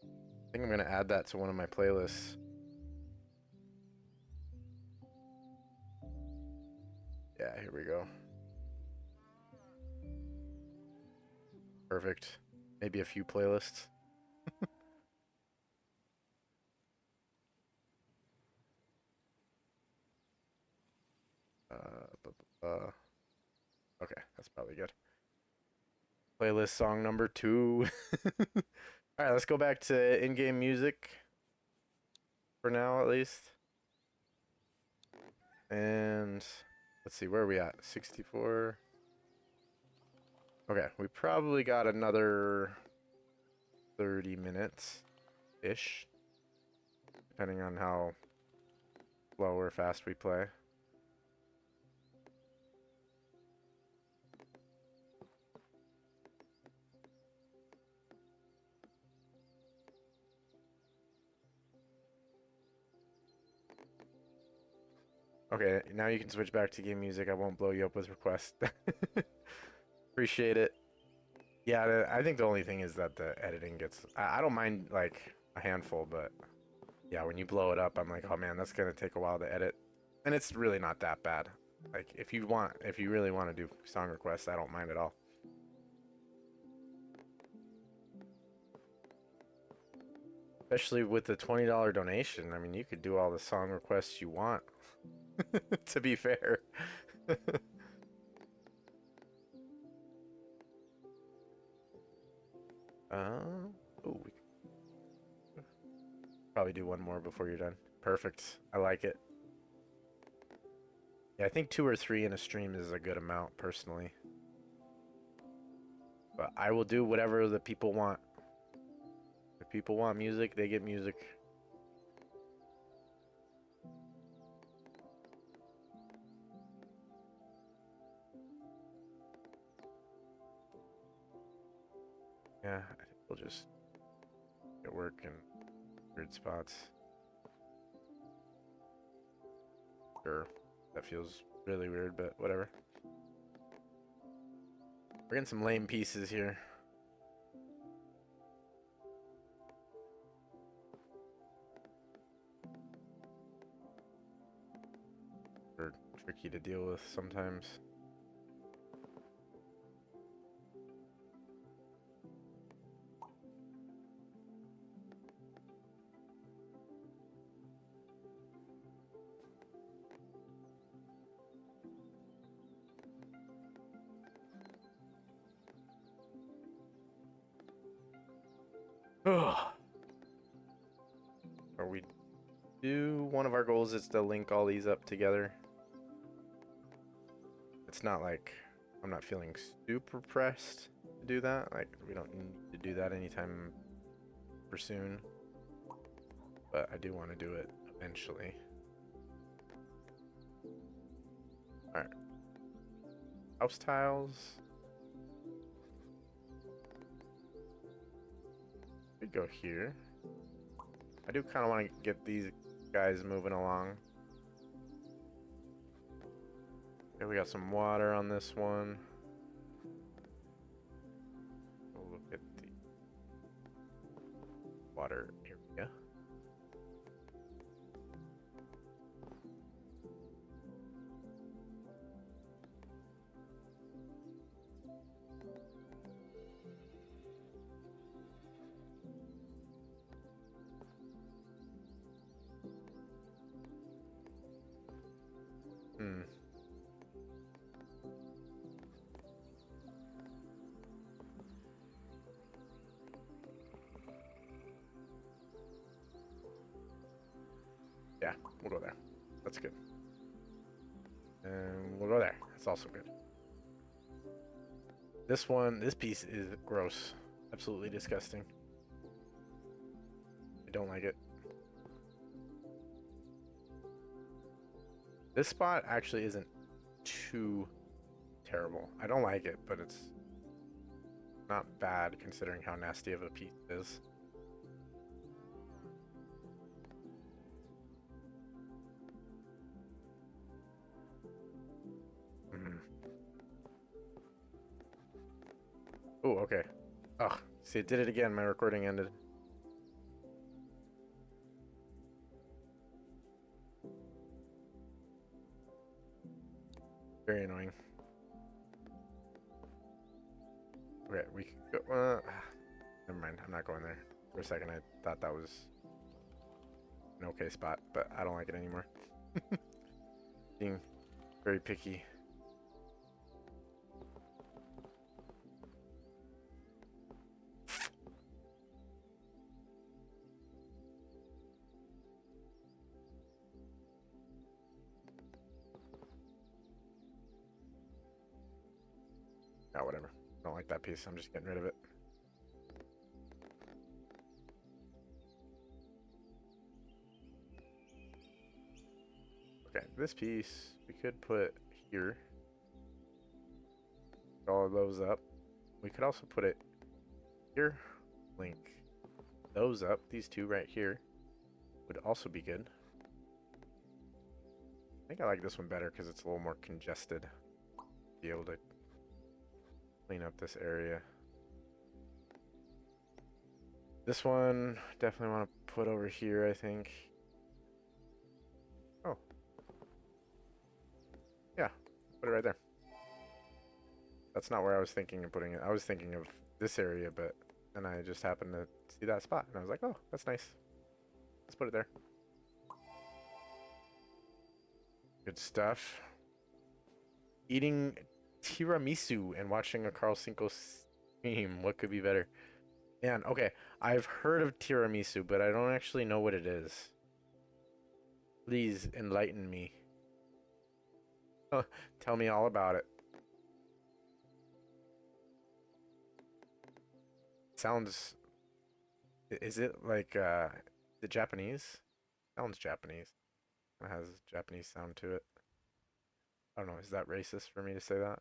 I think I'm gonna add that to one of my playlists. Yeah, here we go. Perfect. Maybe a few playlists. Okay, that's probably good. Playlist song number 2. All right, let's go back to in-game music for now, at least. And let's see, where are we at? 64. Okay, we probably got another 30 minutes-ish, depending on how slow or fast we play. Okay, now you can switch back to game music. I won't blow you up with requests. Appreciate it. Yeah, I think the only thing is that the editing gets... I don't mind, like, a handful, but... Yeah, when you blow it up, I'm like, oh man, that's gonna take a while to edit. And it's really not that bad. Like, if you really want to do song requests, I don't mind at all. Especially with the $20 donation. I mean, you could do all the song requests you want. To be fair. Oh, we probably do one more before you're done. Perfect. I like it. Yeah, I think 2 or 3 in a stream is a good amount, personally. But I will do whatever the people want. If people want music, they get music. Yeah, I think we'll just get work in weird spots. Sure, that feels really weird, but whatever. We're getting some lame pieces here. They're tricky to deal with sometimes. Ugh. Or we do one of our goals is to link all these up together. It's not like I'm not feeling super pressed to do that. Like we don't need to do that anytime super soon. But I do want to do it eventually. Alright. House tiles. We go here. I do kind of want to get these guys moving along. Okay, we got some water on this one. We'll look at the water area. Hmm. Yeah, we'll go there. That's good. And we'll go there. That's also good. This piece is gross. Absolutely disgusting. I don't like it. This spot actually isn't too terrible. I don't like it, but it's not bad considering how nasty of a piece it is. Oh, okay. Oh, see, it did it again. My recording ended. Very annoying. Okay, we can go. Never mind. I'm not going there. For a second, I thought that was an okay spot, but I don't like it anymore. Being very picky. Oh, whatever. I don't like that piece. I'm just getting rid of it. Okay, this piece we could put here. All of those up. We could also put it here. Link those up. These two right here would also be good. I think I like this one better because it's a little more congested. Be able to clean up this area. This one definitely want to put over here, I think. Oh. Yeah, put it right there. That's not where I was thinking of putting it. I was thinking of this area, but then I just happened to see that spot, and I was like, oh, that's nice. Let's put it there. Good stuff. Eating tiramisu and watching a Carl Cinco stream. What could be better? Man, okay. I've heard of tiramisu, but I don't actually know what it is. Please enlighten me. Tell me all about it. Sounds... Is it like, the Japanese? Sounds Japanese. It has a Japanese sound to it. I don't know, is that racist for me to say that?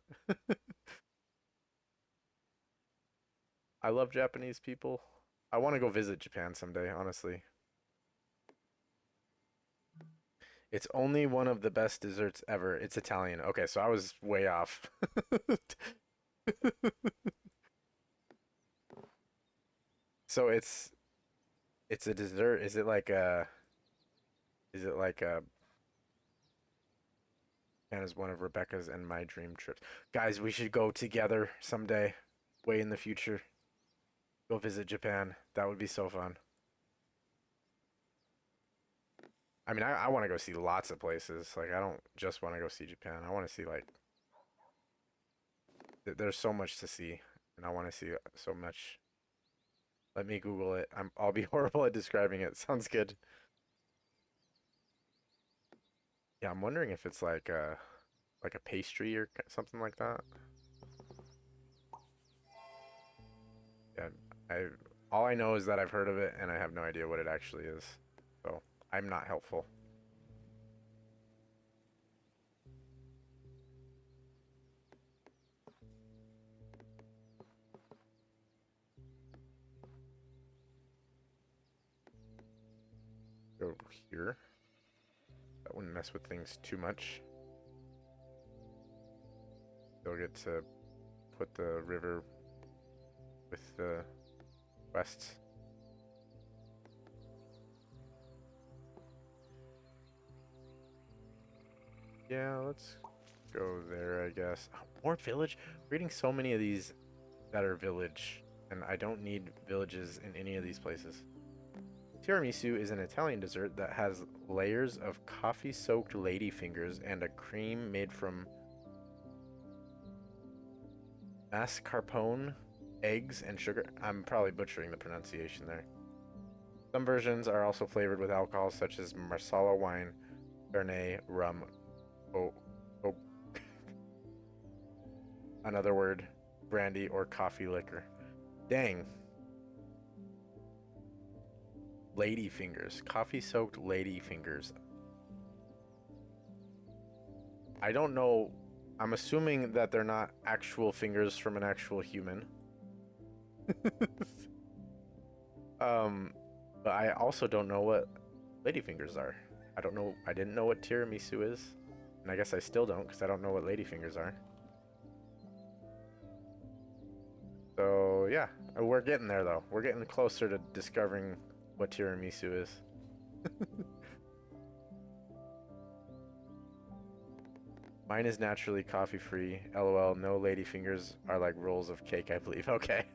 I love Japanese people. I want to go visit Japan someday, honestly. It's only one of the best desserts ever. It's Italian. Okay, so I was way off. So it's a dessert. Is it like a and is one of Rebecca's and my dream trips. Guys, we should go together someday, way in the future. Go visit Japan. That would be so fun. I mean, I want to go see lots of places. Like, I don't just want to go see Japan. I want to see, like, there's so much to see, and I want to see so much. Let me Google it. I'll be horrible at describing it. Sounds good. Yeah, I'm wondering if it's like a pastry or something like that. Yeah, I all I know is that I've heard of it and I have no idea what it actually is. So, I'm not helpful. Go here. That wouldn't mess with things too much. They'll get to put the river with the quests. Yeah, let's go there, I guess. Oh, more village? We're getting so many of these that are village, and I don't need villages in any of these places. Tiramisu is an Italian dessert that has layers of coffee-soaked ladyfingers and a cream made from mascarpone, eggs, and sugar. I'm probably butchering the pronunciation there. Some versions are also flavored with alcohol, such as Marsala wine, Fernet, rum, oh, oh, another word, brandy, or coffee liquor. Dang. Lady fingers. Coffee-soaked lady fingers. I don't know. I'm assuming that they're not actual fingers from an actual human. But I also don't know what ladyfingers are. I don't know. I didn't know what tiramisu is, and I guess I still don't because I don't know what ladyfingers are. So yeah, we're getting there though. We're getting closer to discovering what tiramisu is. Mine is naturally coffee free. LOL, no ladyfingers are like rolls of cake, I believe. Okay.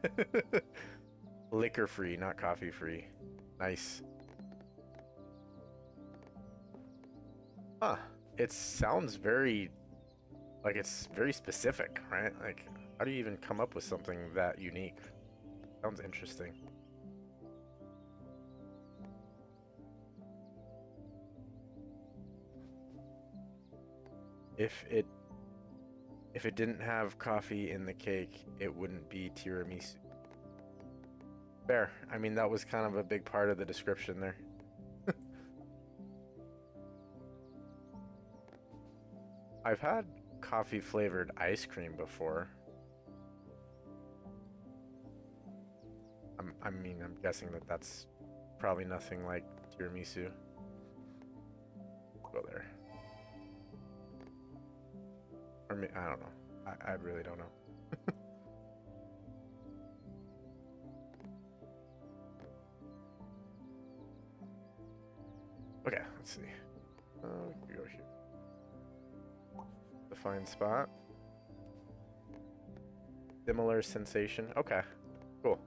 Liquor free, not coffee free. Nice. Huh. It sounds very, like it's very specific, right? Like, how do you even come up with something that unique? Sounds interesting. If it if it didn't have coffee in the cake, it wouldn't be tiramisu. Fair. I mean, that was kind of a big part of the description there. I've had coffee flavored ice cream before. I mean, I'm guessing that that's probably nothing like tiramisu. Go there. Or I don't know. I really don't know. Okay, let's see. We can go here. Define spot. Similar sensation. Okay, cool.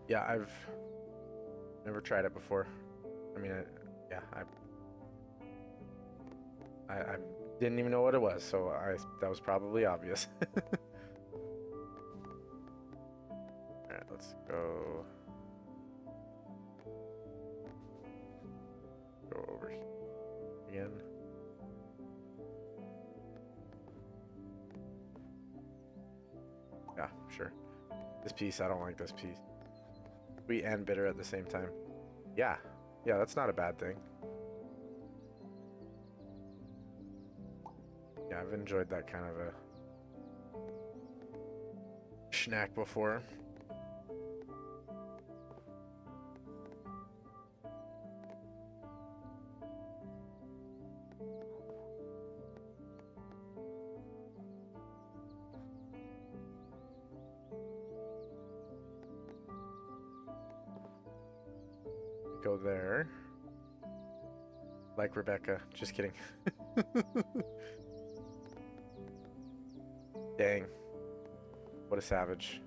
Yeah, I've never tried it before. I mean, yeah, I didn't even know what it was, so that was probably obvious. All right, let's go over here again. Yeah, sure. This piece, I don't like this piece. Sweet and bitter at the same time. Yeah, yeah, that's not a bad thing. Yeah, I've enjoyed that kind of a snack before. Go there. Like Rebecca. Just kidding. Dang. What a savage.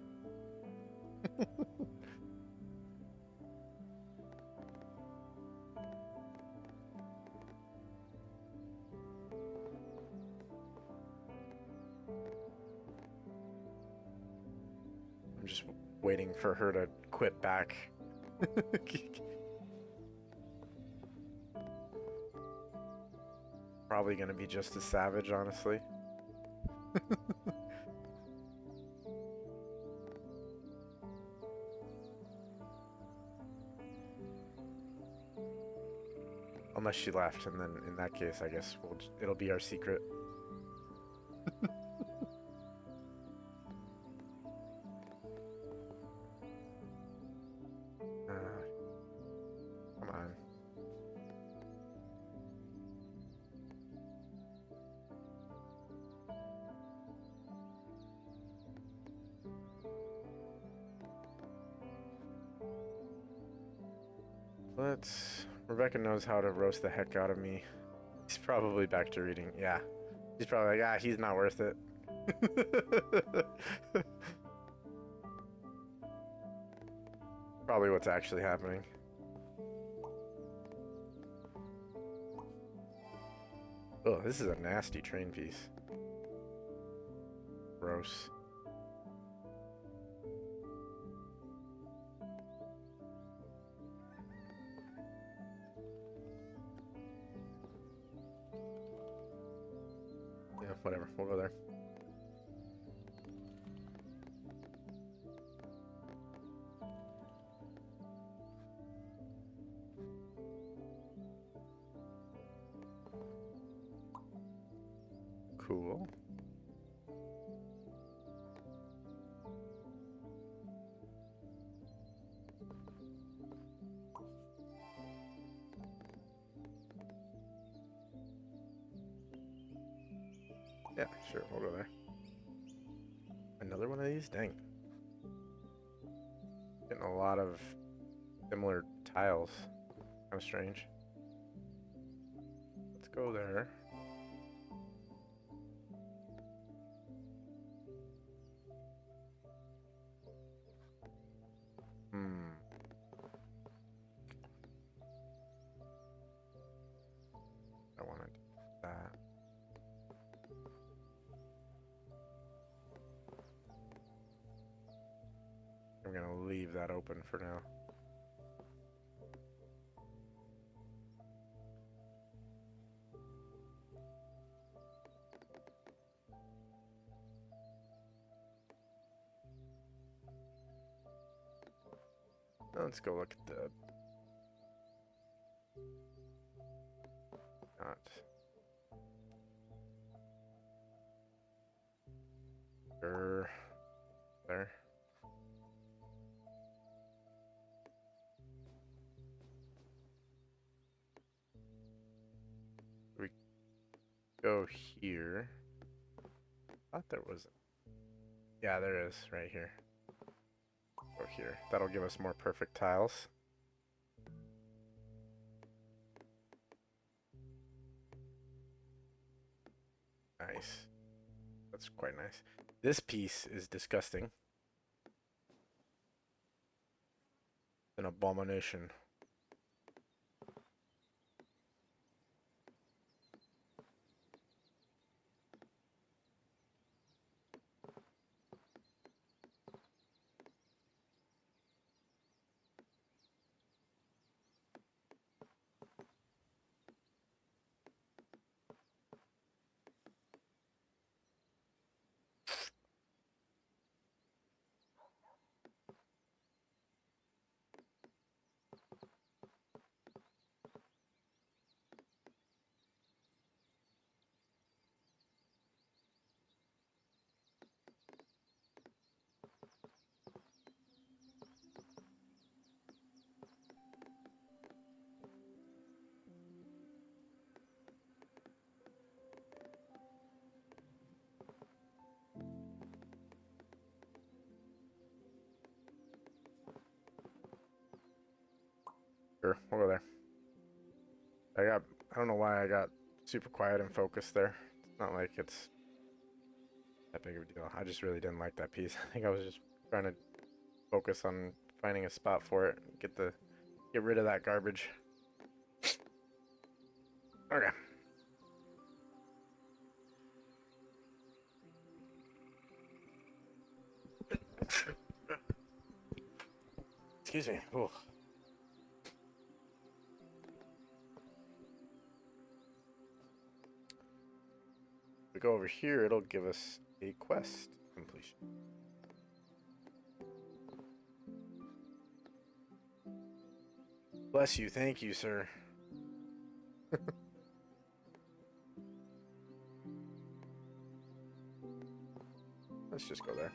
waiting for her to quit back. Probably gonna be just as savage, honestly. Unless she left, and then in that case, I guess it'll be our secret. Come on. Rebecca knows how to roast the heck out of me. He's probably back to reading. Yeah. He's probably like, he's not worth it. Probably what's actually happening. Oh, this is a nasty train piece. Gross. Yeah, whatever. We'll go there. Cool. Yeah, sure, we'll go there. Another one of these? Dang. Getting a lot of similar tiles. Kind of strange. Let's go there. I want to do that. I'm gonna leave that open for now. Let's go look at the... Not... There. We go here. Thought there was... Yeah, there is, right here. Go here. That'll give us more perfect tiles. Nice. That's quite nice. This piece is disgusting. An abomination. Sure, we'll go there. I don't know why I got super quiet and focused there. It's not like it's that big of a deal. I just really didn't like that piece. I think I was just trying to focus on finding a spot for it. Get rid of that garbage. Okay. Excuse me. Ooh. If we go over here, it'll give us a quest completion. Bless you. Thank you, sir. Let's just go there.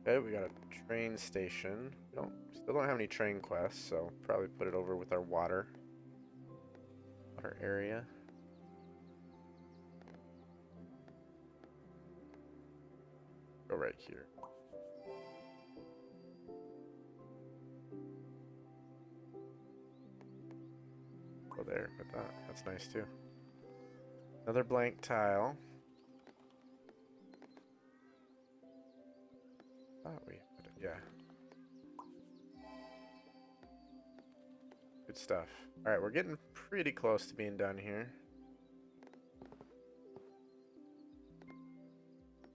Okay, we got a train station. We still don't have any train quests, so probably put it over with our water area. Go right here. Go there with that. That's nice too. Another blank tile. Thought we had it. Yeah. Good stuff. All right, we're getting pretty close to being done here.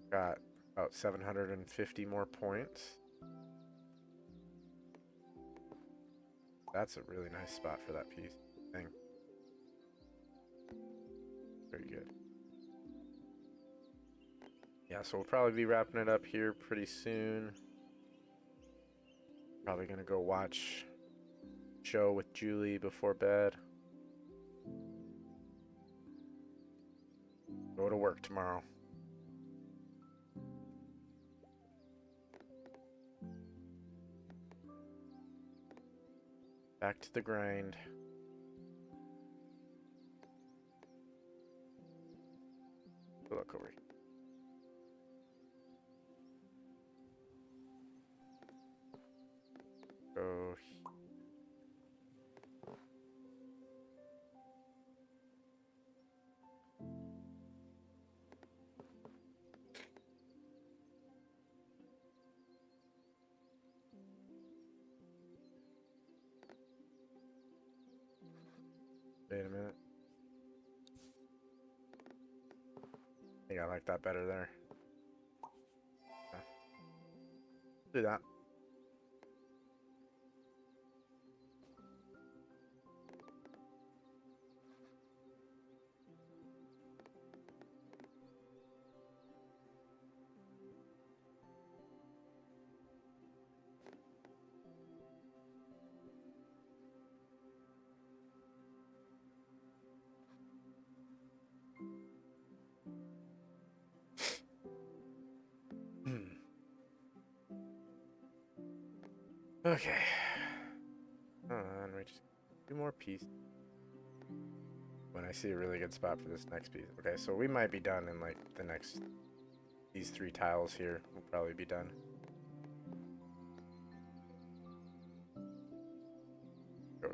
Got about 750 more points. That's a really nice spot for that piece thing. Very good. Yeah, so we'll probably be wrapping it up here pretty soon. Probably gonna go watch a show with Julie before bed. Go to work tomorrow. Back to the grind. Look over here. Go. Wait a minute. I think I like that better there. Do that. Okay. And we just 2 more pieces. When I see a really good spot for this next piece. Okay, so we might be done in like the next. These 3 tiles here will probably be done. Go.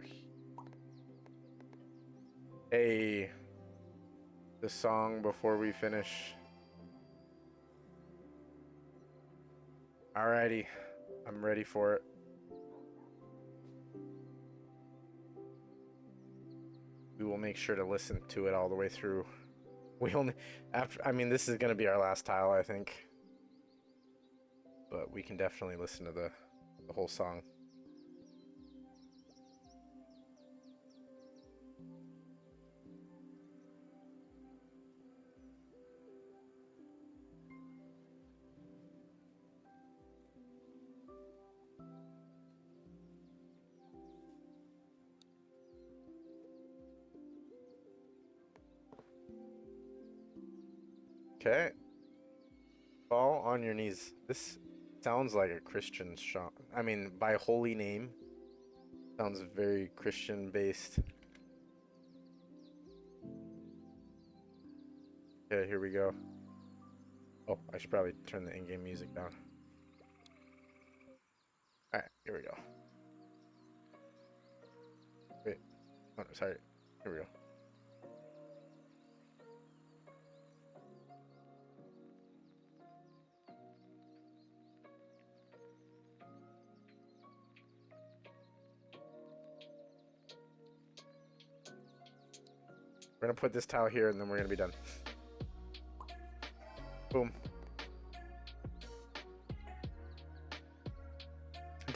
Hey, the song before we finish. Alrighty, I'm ready for it. We will make sure to listen to it all the way through. We only I mean, this is gonna be our last tile, I think. But we can definitely listen to the whole song. Okay. Fall on your knees. This sounds like a Christian song. I mean, by holy name. Sounds very Christian based. Okay, here we go. Oh, I should probably turn the in-game music down. Alright, here we go. Wait. Oh, no, sorry. Here we go. We're gonna put this tile here and then we're gonna be done. Boom.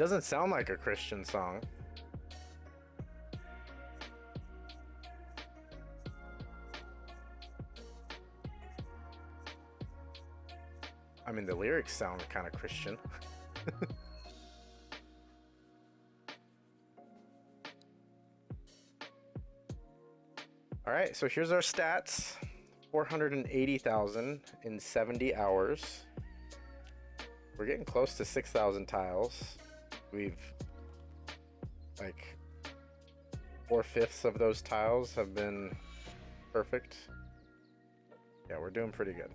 doesn't sound like a Christian song. I mean, the lyrics sound kind of Christian. All right, so here's our stats. 480,000 in 70 hours. We're getting close to 6,000 tiles. We've, like, 4/5 of those tiles have been perfect. Yeah, we're doing pretty good.